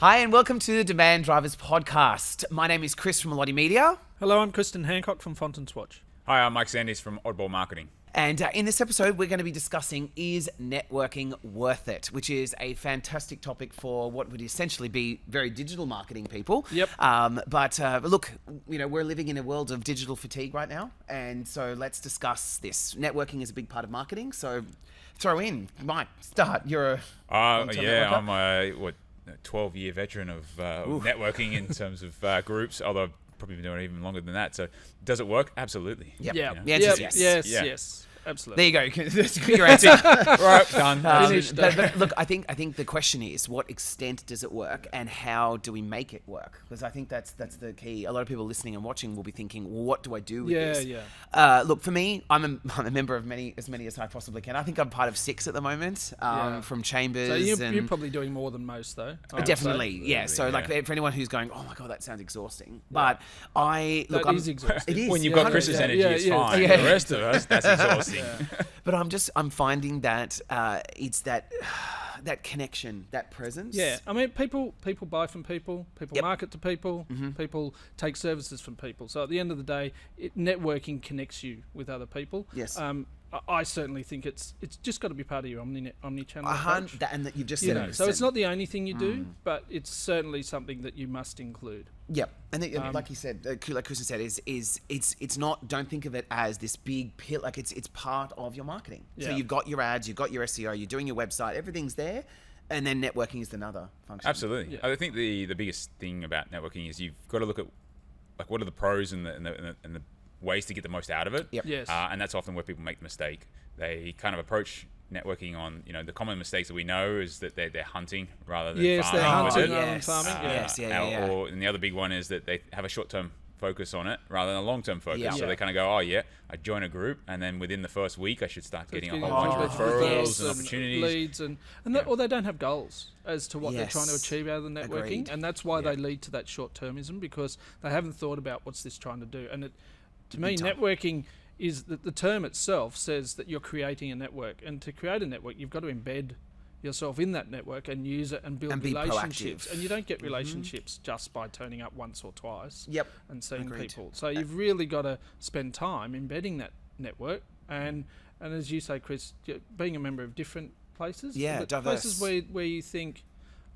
Hi, and welcome to the Demand Drivers podcast. My name is Chris from Melotti Media. Hello, I'm Kristen Hancock from Fontaine's Watch. Hi, I'm Mike Sanders from Oddball Marketing. And in this episode, we're going to be discussing is networking worth it, which is a fantastic topic for what would essentially be very digital marketing people. Yep. But look, you know, we're living in a world of digital fatigue right now. And so let's discuss this. Networking is a big part of marketing. So throw in, Mike, start. You're a... I'm a 12-year veteran of networking in terms of groups, although I've probably been doing it even longer than that. So does it work? Absolutely. Yep. Yeah. The answer is yes. Yes. Absolutely. There you go. That's your answer. Right, done. But look, I think the question is, what extent does it work, and how do we make it work? Because I think that's the key. A lot of people listening and watching will be thinking, well, what do I do with this? Look, for me, I'm a member of as many as I possibly can. I think I'm part of 6 at the moment, from Chambers. So you're probably doing more than most, though. Definitely, yeah. So, like, for anyone who's going, oh my god, that sounds exhausting. But I'm exhausting. It is. When you've got Chris's energy, it's fine. Yeah. The rest of us, that's exhausting. But I'm finding that it's that connection, that presence. Yeah, I mean, people buy from people, Yep. market to people, people take services from people. So at the end of the day, networking connects you with other people. Yes. I certainly think it's just got to be part of your omni-channel approach. And that you've just said. So it's not the only thing you do, but it's certainly something that you must include. Yep, and like you said, like Kristen said, it's not. Don't think of it as this big pit. Like it's part of your marketing. So you've got your ads, you've got your SEO, you're doing your website, everything's there, and then networking is another function. Absolutely. Yeah. I think the biggest thing about networking is you've got to look at like what are the pros and the ways to get the most out of it. Yep. Yes. And that's often where people make the mistake. They kind of approach networking on, the common mistakes that we know is that they're hunting rather than farming. They're hunting with it. rather than farming. And the other big one is that they have a short-term focus on it rather than a long-term focus. Yeah. So they kind of go, I join a group, and then within the first week, I should start getting a whole bunch of referrals and opportunities. Leads, or they don't have goals as to what they're trying to achieve out of the networking. Agreed. And that's why they lead to that short-termism, because they haven't thought about what's this trying to do. And to me, networking is that the term itself says that you're creating a network, and to create a network, you've got to embed yourself in that network and use it and build And be relationships. proactive. And you don't get relationships just by turning up once or twice and seeing Agreed. people. So you've really got to spend time embedding that network, and as you say, Chris, being a member of different places, diverse. places where you think,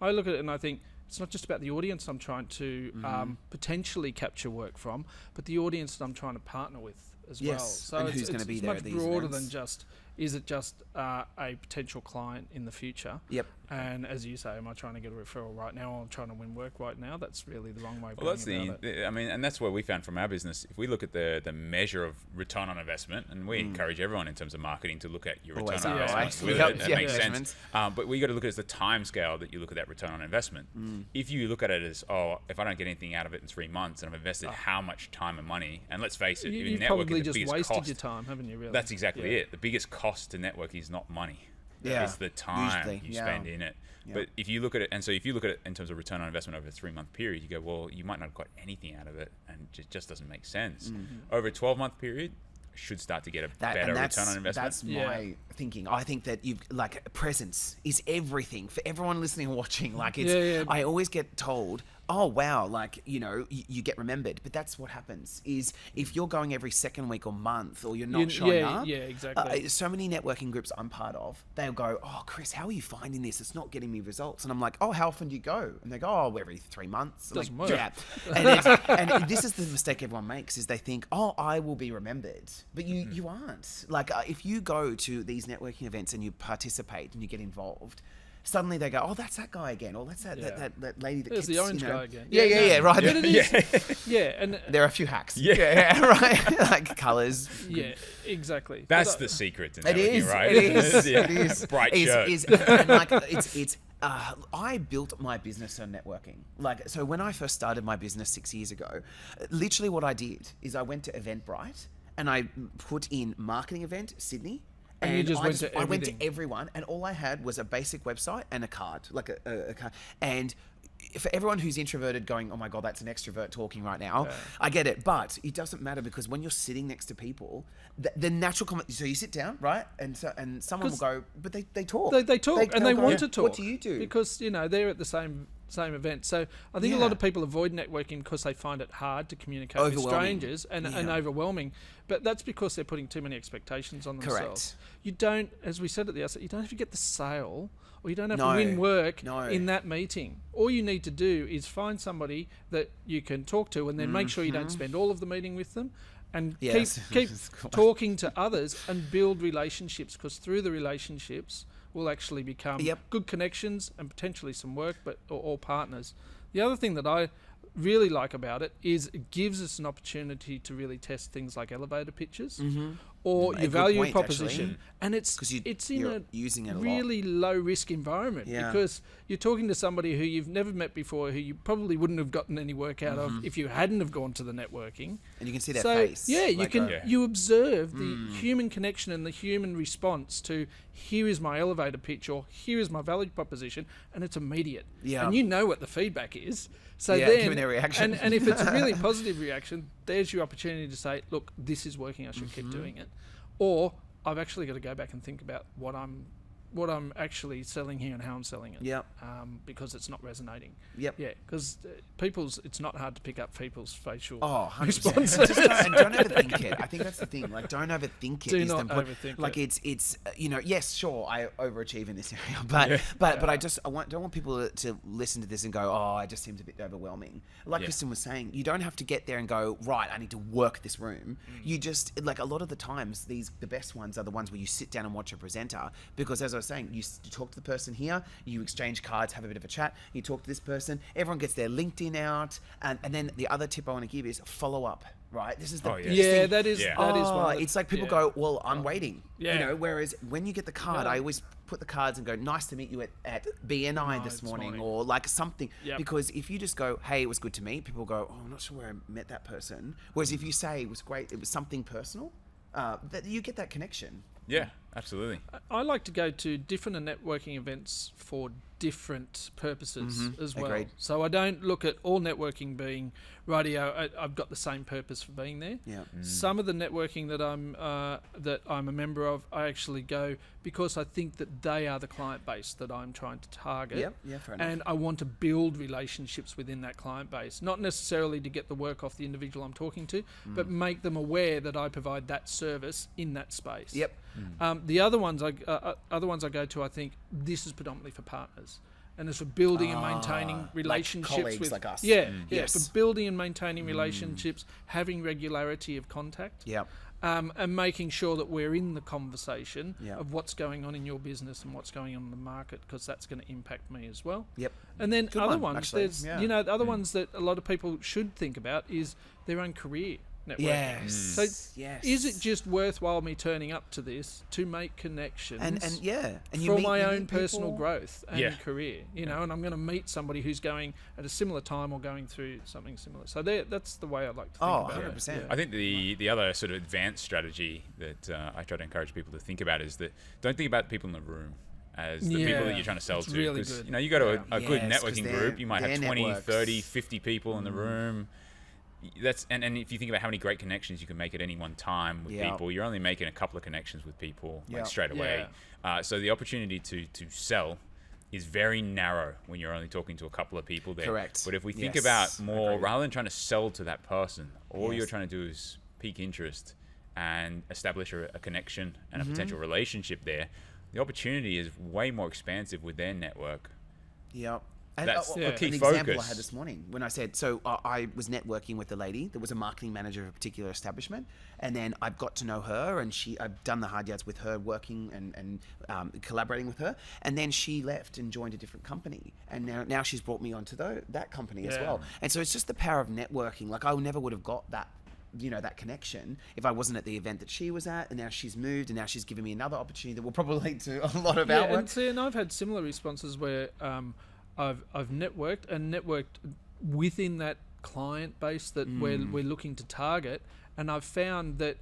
I look at it and I think, it's not just about the audience I'm trying to potentially capture work from, but the audience that I'm trying to partner with as well. So and who's going to be there much at these broader events. than just, is it just a potential client in the future? Yep. And as you say, am I trying to get a referral right now, or I'm trying to win work right now? That's really the wrong way of Well, going about it. and that's what we found from our business. If we look at the measure of return on investment, and we encourage everyone in terms of marketing to look at your Always return on ROI. investment. That makes sense. But we got to look at it as the time scale that you look at that return on investment. If you look at it as, if I don't get anything out of it in 3 months, and I've invested how much time and money, and let's face it, You've networking, probably the just biggest wasted cost, your time, haven't you, really? That's exactly it. The biggest cost to network is not money. Yeah. It's the time Usually, you spend in it. Yeah. But if you look at it, and so if you look at it in terms of return on investment over a 3-month period, you go, well, you might not have got anything out of it, and it just doesn't make sense. Over a 12-month period, should start to get a better return on investment. That's my thinking. I think that presence is everything for everyone listening and watching. Like I always get told, oh wow, like you get remembered, but that's what happens. Is if you're going every second week or month, or you're not showing up. Yeah, exactly. So many networking groups I'm part of, they'll go, oh Chris, how are you finding this? It's not getting me results. And I'm like, oh, how often do you go? And they go, oh, every 3 months. Doesn't work. work. Yeah, and this is the mistake everyone makes, is they think, oh, I will be remembered, but you aren't. Like if you go to these networking events and you participate and you get involved, suddenly they go, oh, that's that guy again, or that's that lady that There's the orange guy again. Yeah, right. But it is, and there are a few hacks. Yeah. Right. Like colours. yeah, exactly. That's the secret to It networking, is. right? It is. Yeah. It is. Bright shirt. And like it's. I built my business on networking. Like, so when I first started my business 6 years ago, literally what I did is I went to Eventbrite and I put in marketing event Sydney. And you just went to I went to everything. everyone, and all I had was a basic website and a card, like a card. And for everyone who's introverted going, oh my God, that's an extrovert talking right now, I get it. But it doesn't matter, because when you're sitting next to people, the natural comment, so you sit down, right? And someone will go, but they talk. They talk, and they want to talk. What do you do? Because, they're at the same same event. So I think a lot of people avoid networking because they find it hard to communicate with strangers and overwhelming. But that's because they're putting too many expectations on themselves. Correct. You don't, as we said at the outset, you don't have to get the sale, or you don't have to win work in that meeting. All you need to do is find somebody that you can talk to, and then make sure you don't spend all of the meeting with them, and keep talking to others and build relationships, because through the relationships will actually become good connections and potentially some work, or partners. The other thing that I really like about it is it gives us an opportunity to really test things like elevator pitches or your value proposition, and it's in a really low risk environment because you're talking to somebody who you've never met before, who you probably wouldn't have gotten any work out of if you hadn't have gone to the networking, and you can see their face. You observe the human connection and the human response to, here is my elevator pitch, or here is my value proposition, and it's immediate, and you know what the feedback is. So giving their reaction. And if it's a really positive reaction, there's your opportunity to say, look, this is working, I should keep doing it. Or I've actually got to go back and think about what I'm actually selling here and how I'm selling it. Because it's not resonating. Because it's not hard to pick up people's facial responses. And don't overthink it. I think that's the thing. Like, don't overthink it. Do not overthink it. Like, it's yes, sure, I overachieve in this area, but I don't want people to listen to this and go, oh, it just seems a bit overwhelming. Like Kristen was saying, you don't have to get there and go, right, I need to work this room. You just, like, a lot of the times, the best ones are the ones where you sit down and watch a presenter, because as I was saying, you talk to the person here, you exchange cards, have a bit of a chat, you talk to this person, everyone gets their LinkedIn out, and then the other tip I want to give is follow up. Right, this is the best thing. That is one. It's like people go, well, I'm waiting. Whereas when you get the card, I always put the cards and go, nice to meet you at BNI this morning, or like something. Because if you just go, hey, it was good to meet, people go, oh, I'm not sure where I met that person. Whereas if you say it was great, it was something personal, that you get that connection. Yeah, absolutely. I like to go to different networking events for different purposes as well. Agreed. So I don't look at all networking being, rightio, I've got the same purpose for being there. Some of the networking that I'm a member of, I actually go because I think that they are the client base that I'm trying to target. Fair enough. And I want to build relationships within that client base, not necessarily to get the work off the individual I'm talking to, but make them aware that I provide that service in that space. The other ones I go to, I think this is predominantly for partners, and it's for building and maintaining relationships like colleagues with like us. For building and maintaining relationships, having regularity of contact. And making sure that we're in the conversation of what's going on in your business and what's going on in the market, because that's going to impact me as well. And then other ones, there's the other ones that a lot of people should think about is their own career networking. So is it just worthwhile me turning up to this to make connections and for my own personal growth and career, and I'm going to meet somebody who's going at a similar time or going through something similar. So that's the way I'd like to think about 100%. it. I think the other sort of advanced strategy that I try to encourage people to think about is that don't think about the people in the room as the people that you're trying to sell to. Really Because, good. you go to a good networking group, you might have 20, networks. 30, 50 people in the room. And if you think about how many great connections you can make at any one time with people, you're only making a couple of connections with people straight away. So the opportunity to sell is very narrow when you're only talking to a couple of people there. Correct. But if we think about more, rather than trying to sell to that person, all you're trying to do is pique interest and establish a connection and a potential relationship there, the opportunity is way more expansive with their network. And that's a key an focus. Example I had this morning when I said, so I was networking with a lady that was a marketing manager of a particular establishment, and then I've got to know her, and I've done the hard yards with her, working and collaborating with her, and then she left and joined a different company, and now she's brought me onto that company as well. And so it's just the power of networking. Like, I never would have got that that connection if I wasn't at the event that she was at, and now she's moved, and now she's given me another opportunity that will probably lead to a lot of our work. And I've had similar responses where I've networked within that client base that we're looking to target, and I've found that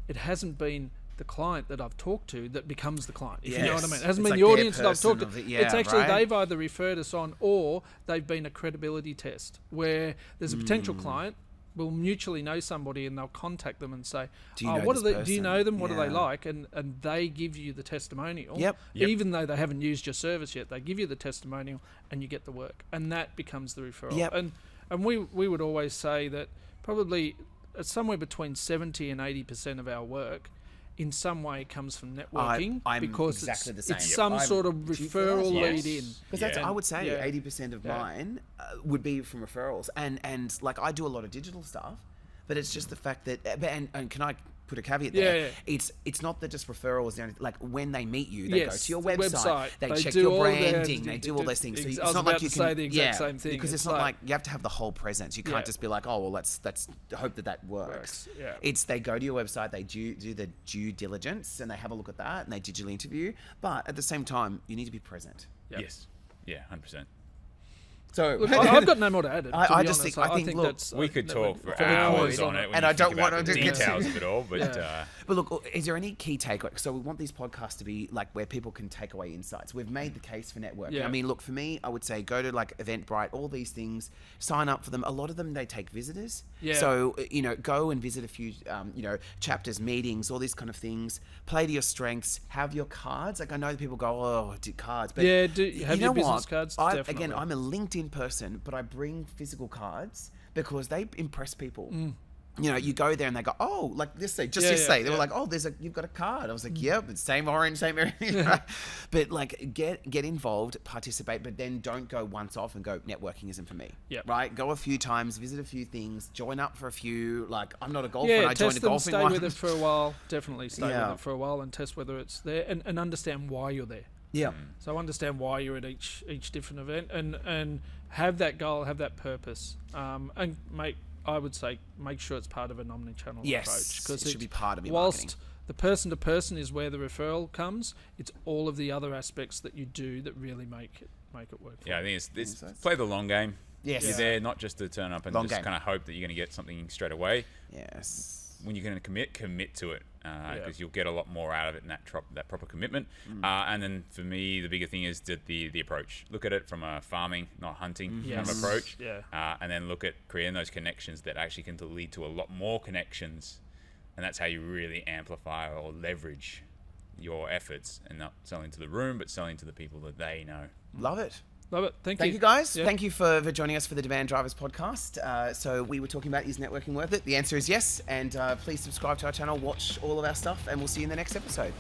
it hasn't been the client that I've talked to that becomes the client, if you know what I mean. It hasn't been the audience that I've talked to. It's actually they've either referred us on, or they've been a credibility test where there's a potential client, will mutually know somebody, and they'll contact them and say, do you know what this do they, person? do you know them? What Yeah. do they like? And they give you the testimonial. Yep. Even though they haven't used your service yet, they give you the testimonial and you get the work. And that becomes the referral. Yep. And we would always say that probably somewhere between 70 and 80% of our work in some way comes from networking, I'm because exactly the same. it's some sort of referral lead in. Because that's, I would say 80% of mine would be from referrals. And like, I do a lot of digital stuff, but it's just the fact that, and can I put a caveat there? It's not that just referrals. Like, when they meet you, they go to your website, they check your branding, they do all those things. So it's not like you can say the exact same thing, because it's not like you have to have the whole presence. You can't just be like, oh well, let's hope that works. Yeah. It's they go to your website, they do the due diligence, and they have a look at that, and they digitally interview. But at the same time, you need to be present. Yes. Yeah, 100%. So look, I've got no more to add. I just think look, that's, we could talk for hours on it, and I don't want to do details of it all. But but look, is there any key takeaway? So we want these podcasts to be like where people can take away insights. We've made the case for networking. Yeah. I mean, look, for me, I would say go to like Eventbrite, all these things, sign up for them. A lot of them, they take visitors. Yeah. So go and visit a few chapters, meetings, all these kind of things. Play to your strengths. Have your cards. Like, I know that people go, oh, do cards, but have your business cards. Again, I'm a LinkedIn person, but I bring physical cards because they impress people. You go there and they go, oh, like this day, just yesterday, they were like, oh, you've got a card. I was like, yep, it's same orange, same everything. But like, get involved, participate, but then don't go once off and go, networking isn't for me. Yep. Right? Go a few times, visit a few things, join up for a few. Like, I'm not a golfer, and I joined a golfing one. Stay with it for a while. Definitely stay with it for a while and test whether it's there, and understand why you're there. Yeah. So understand why you're at each different event, and have that goal, have that purpose, and I would say make sure it's part of an omni-channel approach, because it should be part of your whilst marketing. The person-to-person is where the referral comes, it's all of the other aspects that you do that really make it work. I think it's play the long game. Yes. You're there not just to turn up and kind of hope that you're going to get something straight away. Yes. When you're going to commit to it, because you'll get a lot more out of it in that proper commitment. And then for me, the bigger thing is the approach. Look at it from a farming, not hunting kind of approach. And then look at creating those connections that actually can lead to a lot more connections. And that's how you really amplify or leverage your efforts, and not selling to the room, but selling to the people that they know. Love it. Love it. Thank you guys. Thank you for joining us for the Demand Drivers podcast. So we were talking about, is networking worth it? The answer is yes. And please subscribe to our channel, watch all of our stuff, and we'll see you in the next episode.